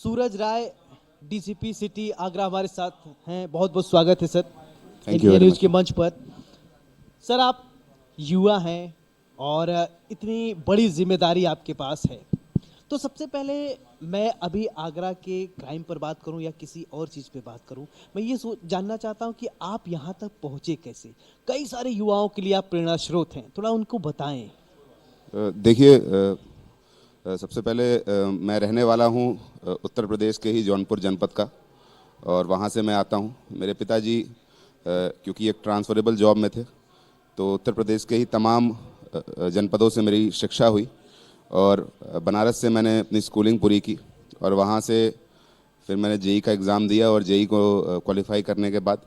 सूरज राय, DCP city Agra हमारे साथ हैं। बहुत बहुत स्वागत है sir thank you India very news much. के मंच पर। सर आप युवा हैं और इतनी बड़ी जिम्मेदारी आपके पास है, तो सबसे पहले मैं अभी आगरा के क्राइम पर बात करूं या किसी और चीज़ पे बात करूं, मैं ये जानना चाहता हूं कि आप यहां तक पहुंचे कैसे। कई सारे युवाओं के लिए आप प्रेरणा स्रोत हैं, थोड़ा उनको बताएं। देखिए, सबसे पहले मैं रहने वाला हूँ उत्तर प्रदेश के ही जौनपुर जनपद का, और वहाँ से मैं आता हूँ। मेरे पिताजी क्योंकि एक ट्रांसफरेबल जॉब में थे, तो उत्तर प्रदेश के ही तमाम जनपदों से मेरी शिक्षा हुई, और बनारस से मैंने अपनी स्कूलिंग पूरी की, और वहाँ से फिर मैंने जेई का एग्ज़ाम दिया, और जेई को क्वालिफाई करने के बाद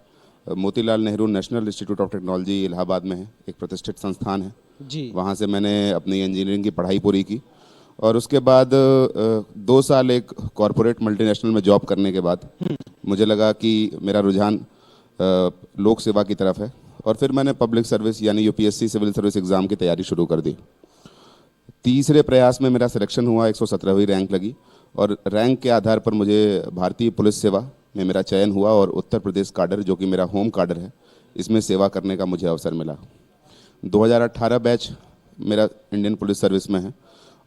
Motilal Nehru national institute of technology Allahabad में है, एक प्रतिष्ठित संस्थान है। जी। वहाँ से मैंने अपनी इंजीनियरिंग की पढ़ाई पूरी की, और उसके बाद 2 साल एक कॉरपोरेट मल्टीनेशनल में जॉब करने के बाद मुझे लगा कि मेरा रुझान लोक सेवा की तरफ है, और फिर मैंने पब्लिक सर्विस यानी यूपीएससी सिविल सर्विस एग्ज़ाम की तैयारी शुरू कर दी। तीसरे प्रयास में मेरा सिलेक्शन हुआ, 117वीं रैंक लगी, और रैंक के आधार पर मुझे भारतीय पुलिस सेवा में मेरा चयन हुआ, और उत्तर प्रदेश काडर, जो कि मेरा होम काडर है, इसमें सेवा करने का मुझे अवसर मिला। 2018 बैच मेरा इंडियन पुलिस सर्विस में है,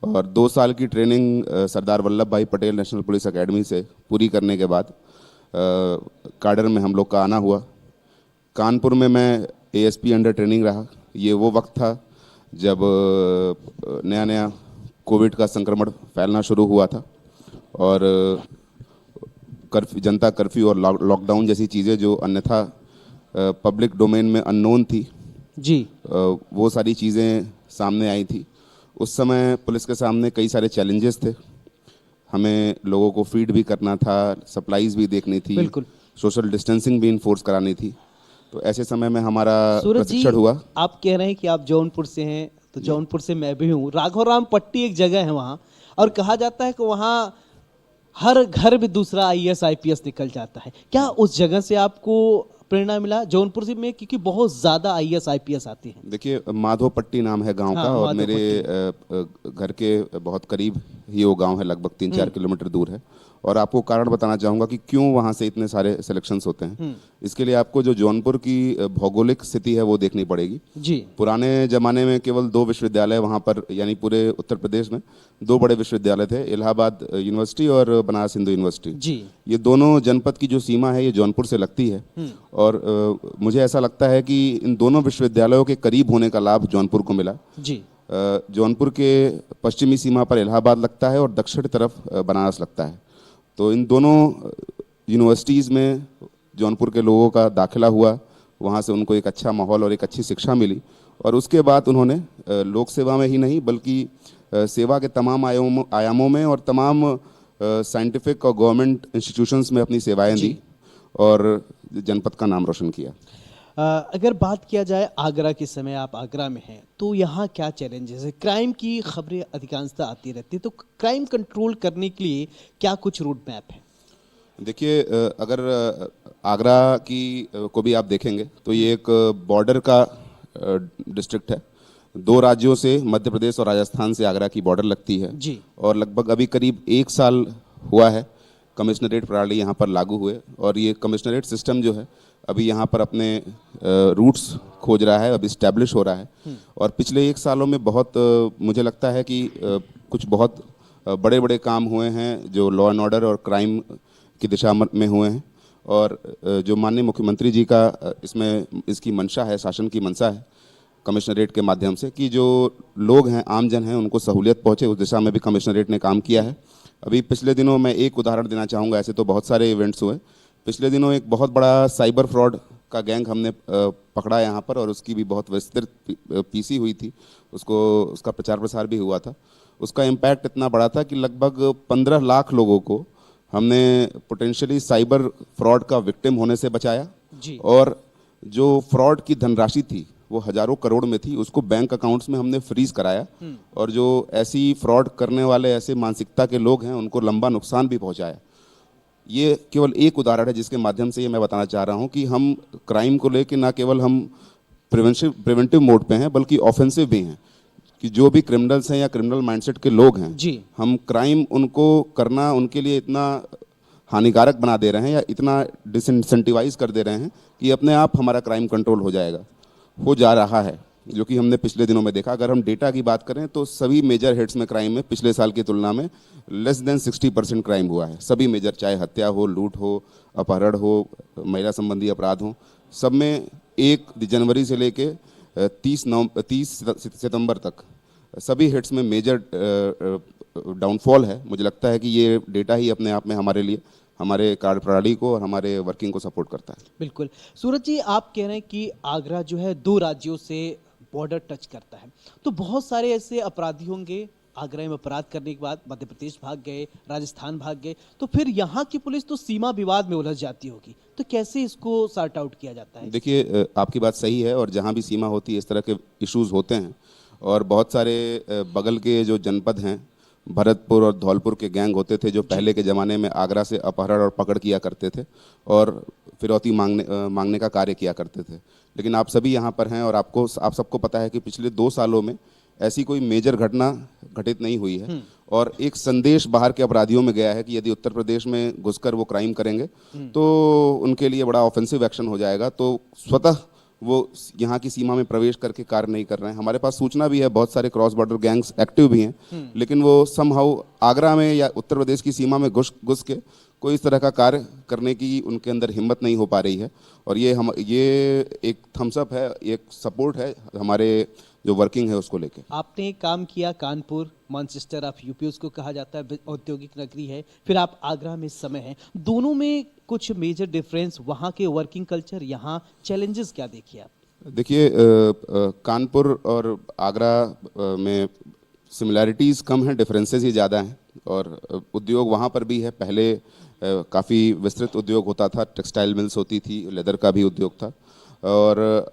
और 2 साल की ट्रेनिंग सरदार वल्लभ भाई पटेल नेशनल पुलिस एकेडमी से पूरी करने के बाद काडर में हम लोग का आना हुआ। कानपुर में मैं एएसपी अंडर ट्रेनिंग रहा। ये वो वक्त था जब नया नया कोविड का संक्रमण फैलना शुरू हुआ था, और जनता कर्फ्यू और लॉकडाउन जैसी चीज़ें जो अन्यथा पब्लिक डोमेन में अननोन थी, जी। वो सारी चीज़ें सामने आई थी। उस समय पुलिस के सामने कई सारे चैलेंजेस थे। हमें लोगों को फीड भी करना था, सप्लाईज भी देखनी थी, बिल्कुल। सोशल डिस्टेंसिंग भी इन्फोर्स करानी थी। तो ऐसे समय में हमारा सूरज जी, प्रशिक्षण हुआ। आप कह रहे हैं कि आप जौनपुर से हैं, तो जौनपुर से मैं भी हूँ। राघवराम पट्टी एक जगह है वहाँ, और कहा जाता है कि वहाँ हर घर में दूसरा आईएएस आईपीएस निकल जाता है। क्या उस जगह से आपको प्रेरणा मिला जौनपुर से में, क्योंकि बहुत ज्यादा आईएएस आईपीएस आते हैं। देखिए, माधोपट्टी नाम है गांव हाँ, का, और मेरे माधोपट्टी। घर के बहुत करीब ही वो गांव है, लगभग 3-4 किलोमीटर दूर है। और आपको कारण बताना चाहूँगा कि क्यों वहाँ से इतने सारे सिलेक्शंस होते हैं। इसके लिए आपको जो जौनपुर की भौगोलिक स्थिति है वो देखनी पड़ेगी। जी। पुराने ज़माने में केवल 2 विश्वविद्यालय वहाँ पर, यानी पूरे उत्तर प्रदेश में 2 बड़े विश्वविद्यालय थे, इलाहाबाद यूनिवर्सिटी और बनारस हिंदू यूनिवर्सिटी। जी। ये दोनों जनपद की जो सीमा है ये जौनपुर से लगती है, और मुझे ऐसा लगता है कि इन दोनों विश्वविद्यालयों के करीब होने का लाभ जौनपुर को मिला। जी। जौनपुर के पश्चिमी सीमा पर इलाहाबाद लगता है, और दक्षिण तरफ बनारस लगता है। तो इन दोनों यूनिवर्सिटीज़ में जौनपुर के लोगों का दाखिला हुआ, वहाँ से उनको एक अच्छा माहौल और एक अच्छी शिक्षा मिली, और उसके बाद उन्होंने लोक सेवा में ही नहीं बल्कि सेवा के तमाम आयामों में और तमाम साइंटिफिक और गवर्नमेंट इंस्टीट्यूशंस में अपनी सेवाएं दी, और जनपद का नाम रोशन किया। अगर बात किया जाए आगरा के समय, आप आगरा में हैं, तो यहाँ क्या चैलेंजेस है? क्राइम की खबरें अधिकांशतः आती रहती है, तो क्राइम कंट्रोल करने के लिए क्या कुछ रोड मैप है? देखिए, अगर आगरा की को भी आप देखेंगे तो ये एक बॉर्डर का डिस्ट्रिक्ट है। 2 राज्यों से, मध्य प्रदेश और राजस्थान से आगरा की बॉर्डर लगती है। जी। और लगभग अभी करीब 1 साल हुआ है कमिश्नरेट प्रणाली यहाँ पर लागू हुए, और ये कमिश्नरेट सिस्टम जो है अभी यहाँ पर अपने रूट्स खोज रहा है, अभी इस्टेब्लिश हो रहा है। और पिछले 1 सालों में बहुत मुझे लगता है कि कुछ बहुत बड़े बड़े काम हुए हैं जो लॉ एंड ऑर्डर और क्राइम की दिशा में हुए हैं। और जो माननीय मुख्यमंत्री जी का इसमें इसकी मंशा है, शासन की मंशा है कमिश्नरेट के माध्यम से, कि जो लोग हैं, आम जन हैं, उनको सहूलियत पहुँचे, उस दिशा में भी कमिश्नरेट ने काम किया है। अभी पिछले दिनों मैं एक उदाहरण देना चाहूँगा, ऐसे तो बहुत सारे इवेंट्स हुए। पिछले दिनों एक बहुत बड़ा साइबर फ्रॉड का गैंग हमने पकड़ा यहाँ पर, और उसकी भी बहुत विस्तृत पीसी हुई थी, उसका प्रचार प्रसार भी हुआ था। उसका इम्पैक्ट इतना बड़ा था कि लगभग 15 लाख लोगों को हमने पोटेंशियली साइबर फ्रॉड का विक्टिम होने से बचाया। जी। और जो फ्रॉड की धनराशि थी वो हजारों करोड़ में थी, उसको बैंक अकाउंट्स में हमने फ्रीज कराया, और जो ऐसी फ्रॉड करने वाले ऐसे मानसिकता के लोग हैं उनको लंबा नुकसान भी पहुंचाया। ये केवल एक उदाहरण है जिसके माध्यम से ये मैं बताना चाह रहा हूं कि हम क्राइम को लेकर ना केवल हम प्रिवेंटिव मोड पे हैं बल्कि ऑफेंसिव भी हैं। कि जो भी क्रिमिनल्स हैं या क्रिमिनल माइंडसेट के लोग हैं, जी। हम क्राइम उनको करना उनके लिए इतना हानिकारक बना दे रहे हैं या इतना डिसइंसेंटिवाइज कर दे रहे हैं कि अपने आप हमारा क्राइम कंट्रोल हो जा रहा है, जो कि हमने पिछले दिनों में देखा। अगर हम डेटा की बात करें तो सभी मेजर हेड्स में क्राइम में पिछले साल की तुलना में लेस देन 60% क्राइम हुआ है। सभी मेजर, चाहे हत्या हो, लूट हो, अपहरण हो, महिला संबंधी अपराध हो, सब में 1 जनवरी से लेके 30 सितंबर तक सभी हिट्स में मेजर डाउनफॉल है। मुझे लगता है कि ये डेटा ही अपने आप में हमारे लिए, हमारे कार्य प्रणाली को और हमारे वर्किंग को सपोर्ट करता है। बिल्कुल। सूरज जी, आप कह रहे हैं कि आगरा जो है 2 राज्यों से बॉर्डर टच करता है, तो बहुत सारे ऐसे अपराधी होंगे आगरा में अपराध करने के बाद मध्य प्रदेश भाग गए, राजस्थान भाग गए, तो फिर यहाँ की पुलिस तो सीमा विवाद में उलझ जाती होगी, तो कैसे इसको सॉर्ट आउट किया जाता है? देखिए, आपकी बात सही है और जहाँ भी सीमा होती है इस तरह के इश्यूज होते हैं। और बहुत सारे बगल के जो जनपद हैं, भरतपुर और धौलपुर के गैंग होते थे जो पहले के ज़माने में आगरा से अपहरण और पकड़ किया करते थे और फिरौती मांगने का कार्य किया करते थे। लेकिन आप सभी यहाँ पर हैं और आप सबको पता है कि पिछले 2 सालों में ऐसी कोई मेजर घटना घटित नहीं हुई है। और एक संदेश बाहर के अपराधियों में गया है कि यदि उत्तर प्रदेश में घुसकर वो क्राइम करेंगे तो उनके लिए बड़ा ऑफेंसिव एक्शन हो जाएगा, तो स्वतः वो यहाँ की सीमा में प्रवेश करके कार्य नहीं कर रहे हैं। हमारे पास सूचना भी है, बहुत सारे क्रॉस बॉर्डर गैंग्स एक्टिव भी हैं, लेकिन वो समहाउ आगरा में या उत्तर प्रदेश की सीमा में घुस के कोई इस तरह का कार्य करने की उनके अंदर हिम्मत नहीं हो पा रही है। और ये एक थम्स अप है, एक सपोर्ट है हमारे जो वर्किंग है उसको लेके। आपने काम किया कानपुर, मैनचेस्टर ऑफ यूपी उसको कहा जाता है, औद्योगिक नगरी है, फिर आप आगरा में इस समय हैं, दोनों में कुछ मेजर डिफरेंस, वहाँ के वर्किंग कल्चर, यहाँ चैलेंजेस क्या देखिए आप? देखिए, कानपुर और आगरा में सिमिलैरिटीज़ कम हैं, डिफरेंसेस ही ज़्यादा हैं। और उद्योग वहाँ पर भी है, पहले काफ़ी विस्तृत उद्योग होता था, टेक्सटाइल मिल्स होती थी, लेदर का भी उद्योग था। और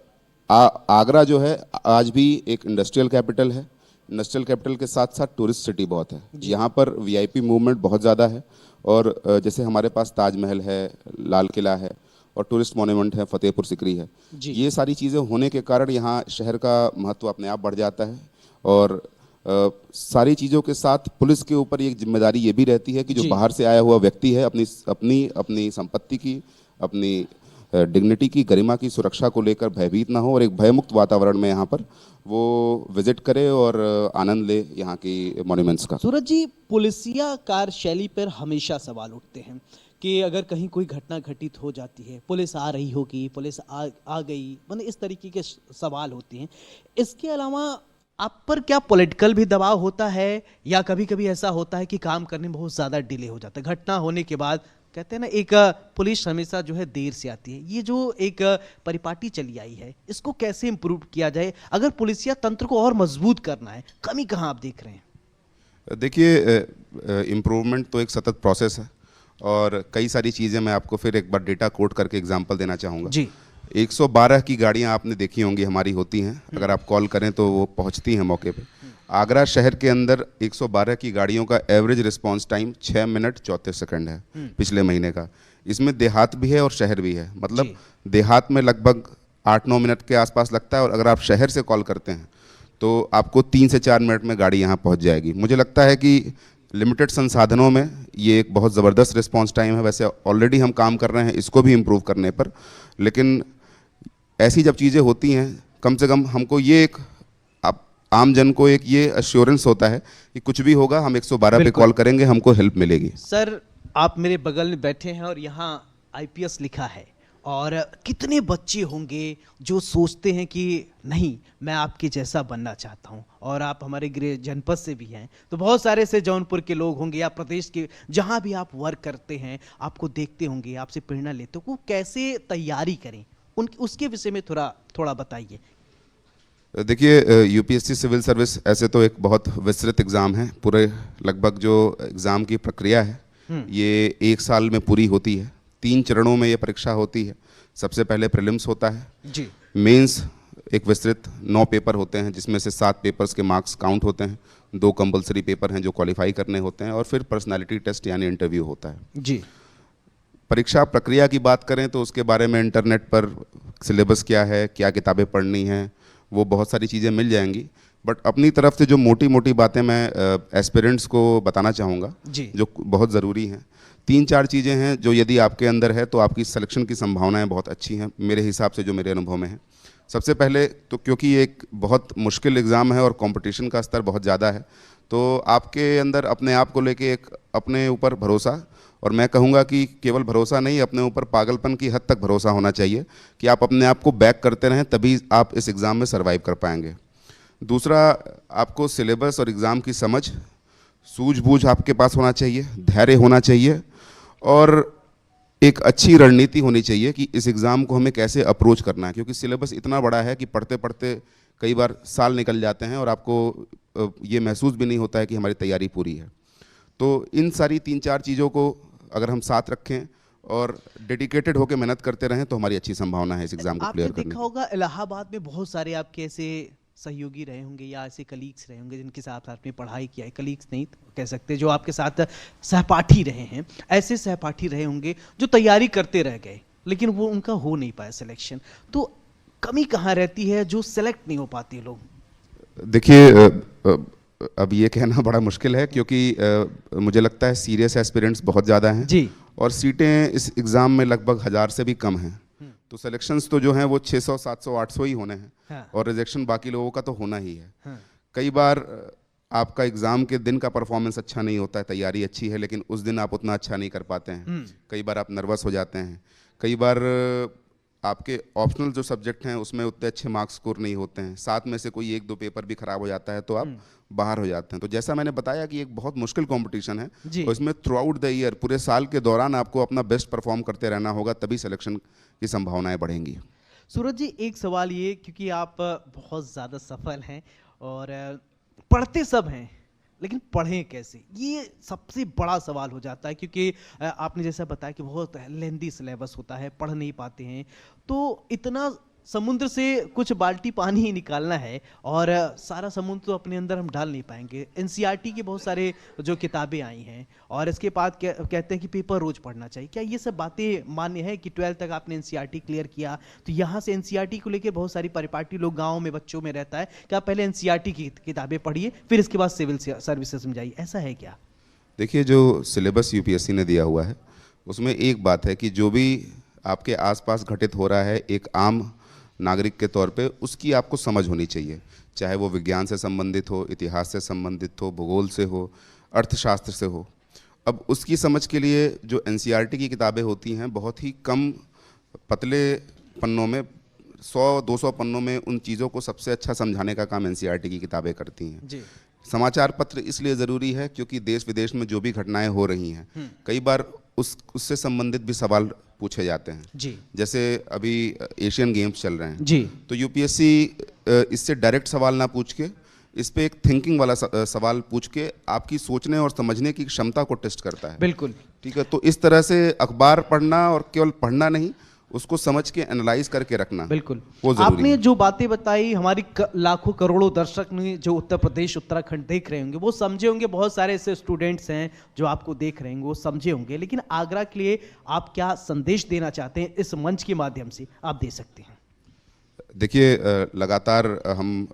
आगरा जो है आज भी एक इंडस्ट्रियल कैपिटल है। इंडस्ट्रियल कैपिटल के साथ साथ टूरिस्ट सिटी बहुत है। यहाँ पर वीआईपी मूवमेंट बहुत ज़्यादा है। और जैसे हमारे पास ताजमहल है, लाल किला है और टूरिस्ट मॉन्यूमेंट है, फतेहपुर सिकरी है। ये सारी चीज़ें होने के कारण यहाँ शहर का महत्व अपने आप बढ़ जाता है। और सारी चीज़ों के साथ पुलिस के ऊपर एक जिम्मेदारी ये भी रहती है कि जो बाहर से आया हुआ व्यक्ति है अपनी संपत्ति की, अपनी डिग्निटी की, गरिमा की सुरक्षा को लेकर भयभीत ना हो और एक भयमुक्त वातावरण में यहाँ पर वो विजिट करे और आनंद ले यहाँ की मॉन्यूमेंट्स का। सूरज जी, पुलिसिया कार्यशैली पर हमेशा सवाल उठते हैं कि अगर कहीं कोई घटना घटित हो जाती है, पुलिस आ रही होगी, पुलिस आ गई, मतलब इस तरीके के सवाल होते हैं। इसके अलावा आप पर क्या पॉलिटिकल भी दबाव होता है या कभी कभी ऐसा होता है कि काम करने में बहुत ज़्यादा डिले हो जाता है? घटना होने के बाद कहते हैं ना, एक पुलिस हमेशा जो है देर से आती है। ये जो एक परिपाटी चली आई है, इसको कैसे इम्प्रूव किया जाए? अगर पुलिसिया तंत्र को और मजबूत करना है, कमी कहाँ आप देख रहे हैं? देखिए, इम्प्रूवमेंट तो एक सतत प्रोसेस है और कई सारी चीज़ें मैं आपको फिर एक बार डेटा कोट करके एग्जांपल देना चाहूँगा जी। 112 की गाड़ियाँ आपने देखी होंगी, हमारी होती हैं, अगर आप कॉल करें तो वो पहुँचती हैं मौके पे। आगरा शहर के अंदर 112 की गाड़ियों का average response time 6 minute 34 second है पिछले महीने का। इसमें देहात भी है और शहर भी है। मतलब देहात में लगभग 8-9 मिनट के आसपास लगता है और अगर आप शहर से कॉल करते हैं तो आपको 3 से 4 मिनट में गाड़ी यहाँ पहुँच जाएगी। मुझे लगता है कि लिमिटेड संसाधनों में ये एक बहुत ज़बरदस्त रिस्पांस टाइम है। वैसे ऑलरेडी हम काम कर रहे हैं इसको भी इम्प्रूव करने पर, लेकिन ऐसी जब चीज़ें होती हैं, कम से कम हमको ये एक आम जन को एक ये अश्योरेंस होता है कि कुछ भी होगा हम 112 पे कॉल करेंगे, हमको हेल्प मिलेगी। सर, आप मेरे बगल में बैठे हैं और यहाँ आईपीएस लिखा है, और कितने बच्चे होंगे जो सोचते हैं कि नहीं, मैं आपके जैसा बनना चाहता हूँ, और आप हमारे गृह जनपद से भी हैं, तो बहुत सारे से जौनपुर के लोग होंगे या प्रदेश के जहाँ भी आप वर्क करते हैं, आपको देखते होंगे, आपसे प्रेरणा लेते हो। वो कैसे तैयारी करें, उसके विषय में थोड़ा बताइए। देखिए, यूपीएससी सिविल सर्विस ऐसे तो एक बहुत विस्तृत एग्ज़ाम है। पूरे लगभग जो एग्ज़ाम की प्रक्रिया है ये 1 साल में पूरी होती है। 3 चरणों में ये परीक्षा होती है। सबसे पहले प्रीलिम्स होता है जी। मेंस एक विस्तृत 9 पेपर होते हैं जिसमें से 7 पेपर्स के मार्क्स काउंट होते हैं। 2 कंपलसरी पेपर हैं जो क्वालिफाई करने होते हैं और फिर पर्सनालिटी टेस्ट यानी इंटरव्यू होता है जी। परीक्षा प्रक्रिया की बात करें तो उसके बारे में इंटरनेट पर सिलेबस क्या है, क्या किताबें पढ़नी हैं, वो बहुत सारी चीज़ें मिल जाएंगी। बट अपनी तरफ से जो मोटी मोटी बातें मैं एस्पिरेंट्स को बताना चाहूँगा, जी। जो बहुत ज़रूरी हैं। 3-4 चीज़ें हैं जो यदि आपके अंदर है तो आपकी सिलेक्शन की संभावनाएं बहुत अच्छी हैं, मेरे हिसाब से, जो मेरे अनुभव में है। सबसे पहले तो क्योंकि ये एक बहुत मुश्किल एग्ज़ाम है और कंपटीशन का स्तर बहुत ज़्यादा है, तो आपके अंदर अपने आप को लेके एक अपने ऊपर भरोसा, और मैं कहूँगा कि केवल भरोसा नहीं, अपने ऊपर पागलपन की हद तक भरोसा होना चाहिए कि आप अपने आप को बैक करते रहें, तभी आप इस एग्ज़ाम में सर्वाइव कर पाएंगे। दूसरा, आपको सिलेबस और एग्ज़ाम की समझ, सूझबूझ आपके पास होना चाहिए, धैर्य होना चाहिए, और एक अच्छी रणनीति होनी चाहिए कि इस एग्ज़ाम को हमें कैसे अप्रोच करना है, क्योंकि सिलेबस इतना बड़ा है कि पढ़ते पढ़ते कई बार साल निकल जाते हैं और आपको ये महसूस भी नहीं होता है कि हमारी तैयारी पूरी है। तो इन सारी 3-4 चीज़ों को अगर हम साथ रखें और डेडिकेटेड होकर मेहनत करते रहें तो हमारी अच्छी संभावना है इस एग्ज़ाम को आपने क्लियर करने देखा की। होगा इलाहाबाद में बहुत सारे आपके ऐसे सहयोगी रहे होंगे या ऐसे कलीग्स रहे होंगे जिनके साथ आपने पढ़ाई किया है, कलीग्स नहीं तो कह सकते, जो आपके साथ सहपाठी रहे हैं। ऐसे सहपाठी रहे होंगे जो तैयारी करते रह गए लेकिन वो उनका हो नहीं पाया सिलेक्शन। तो कमी कहाँ रहती है जो सेलेक्ट नहीं हो पाते लोग? देखिए, अब ये कहना बड़ा मुश्किल है, क्योंकि मुझे लगता है सीरियस एस्पिरेंट्स बहुत ज़्यादा हैं जी। और सीटें इस एग्ज़ाम में लगभग 1000 से भी कम हैं। तो सिलेक्शंस तो जो हैं वो 600, 700, 800 ही होने हैं। हाँ। और रिजेक्शन बाकी लोगों का तो होना ही है। हाँ। कई बार आपका एग्ज़ाम के दिन का परफॉर्मेंस अच्छा नहीं होता है, तैयारी अच्छी है लेकिन उस दिन आप उतना अच्छा नहीं कर पाते हैं। कई बार आप नर्वस हो जाते हैं, कई बार आपके ऑप्शनल जो सब्जेक्ट हैं उसमें उतने अच्छे मार्क्स स्कोर नहीं होते हैं, 7 में से कोई 1-2 पेपर भी खराब हो जाता है तो आप बाहर हो जाते हैं। तो जैसा मैंने बताया कि एक बहुत मुश्किल कंपटीशन है और इसमें थ्रू आउट द ईयर, पूरे साल के दौरान आपको अपना बेस्ट परफॉर्म करते रहना होगा, तभी सिलेक्शन की संभावनाएं बढ़ेंगी। सूरज जी, एक सवाल ये, क्योंकि आप बहुत ज़्यादा सफल हैं और पढ़ते सब हैं लेकिन पढ़ें कैसे, ये सबसे बड़ा सवाल हो जाता है, क्योंकि आपने जैसा बताया कि बहुत लेंदी सिलेबस होता है, पढ़ नहीं पाते हैं। तो इतना समुद्र से कुछ बाल्टी पानी ही निकालना है और सारा समुद्र तो अपने अंदर हम डाल नहीं पाएंगे। एनसीईआरटी के बहुत सारे जो किताबें आई हैं और इसके बाद कहते हैं कि पेपर रोज पढ़ना चाहिए। क्या ये सब बातें मान्य है कि 12th तक आपने एनसीईआरटी क्लियर किया तो यहाँ से एनसीईआरटी को लेकर बहुत सारी परिपाटी लोग गाँव में बच्चों में रहता है कि आप पहले एनसीईआरटी की किताबें पढ़िए फिर इसके बाद सिविल सर्विसेज में जाइए, ऐसा है क्या? देखिए, जो सिलेबस यूपीएससी ने दिया हुआ है उसमें एक बात है कि जो भी आपके आसपास घटित हो रहा है एक आम नागरिक के तौर पे, उसकी आपको समझ होनी चाहिए, चाहे वो विज्ञान से संबंधित हो, इतिहास से संबंधित हो, भूगोल से हो, अर्थशास्त्र से हो। अब उसकी समझ के लिए जो एनसीईआरटी की किताबें होती हैं बहुत ही कम पतले पन्नों में, 100-200 पन्नों में उन चीज़ों को सबसे अच्छा समझाने का काम एनसीईआरटी की किताबें करती हैं। जी। समाचार पत्र इसलिए ज़रूरी है क्योंकि देश विदेश में जो भी घटनाएं हो रही हैं कई बार उससे संबंधित भी सवाल पूछे जाते हैं। जी। जैसे अभी एशियन गेम्स चल रहे हैं जी। तो यूपीएससी इससे डायरेक्ट सवाल ना पूछ के इस पे एक थिंकिंग वाला सवाल पूछ के आपकी सोचने और समझने की क्षमता को टेस्ट करता है। बिल्कुल। ठीक है, तो इस तरह से अखबार पढ़ना और केवल पढ़ना नहीं, उसको समझ के एनालाइज करके रखना बिल्कुल। वो जरूरी आपने है। जो बातें बताई, हमारी लाखों करोड़ों दर्शक ने जो उत्तर प्रदेश उत्तराखंड देख रहे होंगे वो समझे होंगे, बहुत सारे ऐसे स्टूडेंट्स हैं जो आपको देख रहे होंगे वो समझे होंगे, लेकिन आगरा के लिए आप क्या संदेश देना चाहते हैं इस मंच के माध्यम से, आप दे सकते हैं। देखिए, लगातार हम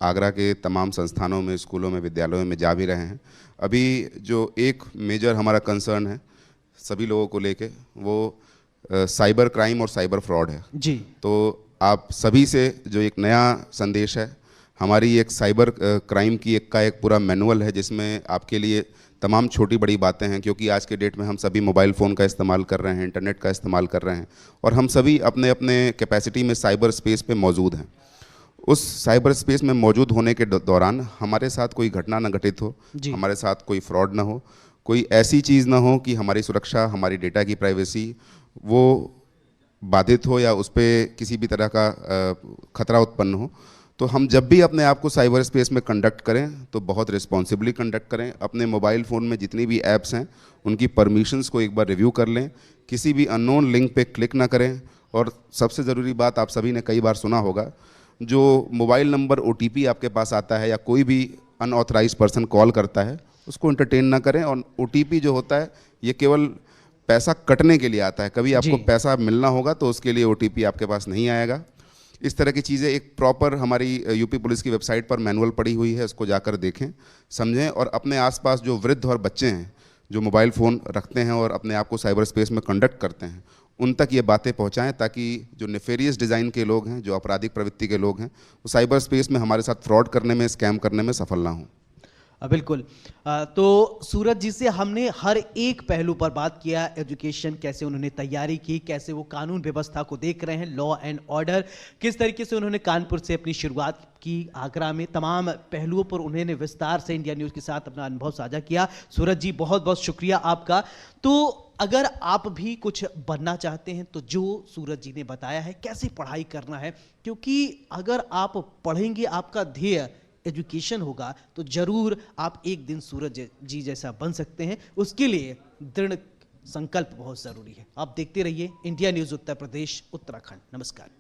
आगरा के तमाम संस्थानों में, स्कूलों में, विद्यालयों में जा भी रहे हैं। अभी जो एक मेजर हमारा कंसर्न है सभी लोगों को लेके, वो साइबर क्राइम और साइबर फ्रॉड है। जी। तो आप सभी से जो एक नया संदेश है, हमारी एक साइबर क्राइम की एक पूरा मैनुअल है जिसमें आपके लिए तमाम छोटी बड़ी बातें हैं, क्योंकि आज के डेट में हम सभी मोबाइल फ़ोन का इस्तेमाल कर रहे हैं, इंटरनेट का इस्तेमाल कर रहे हैं और हम सभी अपने अपने कैपेसिटी में साइबर स्पेस पे मौजूद हैं। उस साइबर स्पेस में मौजूद होने के दौरान हमारे साथ कोई घटना न घटित हो, हमारे साथ कोई फ्रॉड ना हो, कोई ऐसी चीज़ ना हो कि हमारी सुरक्षा, हमारी डेटा की प्राइवेसी वो बाधित हो या उस पर किसी भी तरह का खतरा उत्पन्न हो। तो हम जब भी अपने आप को साइबर स्पेस में कंडक्ट करें तो बहुत रिस्पॉन्सिबली कंडक्ट करें। अपने मोबाइल फ़ोन में जितनी भी ऐप्स हैं उनकी परमिशंस को एक बार रिव्यू कर लें, किसी भी अननोन लिंक पे क्लिक ना करें। और सबसे ज़रूरी बात, आप सभी ने कई बार सुना होगा, जो मोबाइल नंबर OTP आपके पास आता है या कोई भी अनऑथराइज पर्सन कॉल करता है उसको एंटरटेन ना करें। और OTP जो होता है ये केवल पैसा कटने के लिए आता है, कभी आपको पैसा मिलना होगा तो उसके लिए OTP आपके पास नहीं आएगा। इस तरह की चीज़ें एक प्रॉपर हमारी यूपी पुलिस की वेबसाइट पर मैनुअल पड़ी हुई है, उसको जाकर देखें, समझें और अपने आसपास जो वृद्ध और बच्चे हैं जो मोबाइल फ़ोन रखते हैं और अपने आप को साइबर स्पेस में कंडक्ट करते हैं, उन तक ये बातें पहुंचाएं ताकि जो नेफेरियस डिज़ाइन के लोग हैं, जो आपराधिक प्रवृत्ति के लोग हैं, वो साइबर स्पेस में हमारे साथ फ्रॉड करने में, स्कैम करने में सफल ना हों। बिल्कुल। तो सूरज जी से हमने हर एक पहलू पर बात किया, एजुकेशन, कैसे उन्होंने तैयारी की, कैसे वो कानून व्यवस्था को देख रहे हैं, लॉ एंड ऑर्डर, किस तरीके से उन्होंने कानपुर से अपनी शुरुआत की, आगरा में, तमाम पहलुओं पर उन्होंने विस्तार से इंडिया न्यूज़ के साथ अपना अनुभव साझा किया। सूरज जी, बहुत बहुत शुक्रिया आपका। तो अगर आप भी कुछ बनना चाहते हैं तो जो सूरज जी ने बताया है कैसे पढ़ाई करना है, क्योंकि अगर आप पढ़ेंगे, आपका ध्येय एजुकेशन होगा, तो जरूर आप एक दिन सूरज जी जैसा बन सकते हैं। उसके लिए दृढ़ संकल्प बहुत जरूरी है। आप देखते रहिए इंडिया न्यूज़ उत्तर प्रदेश उत्तराखंड। नमस्कार।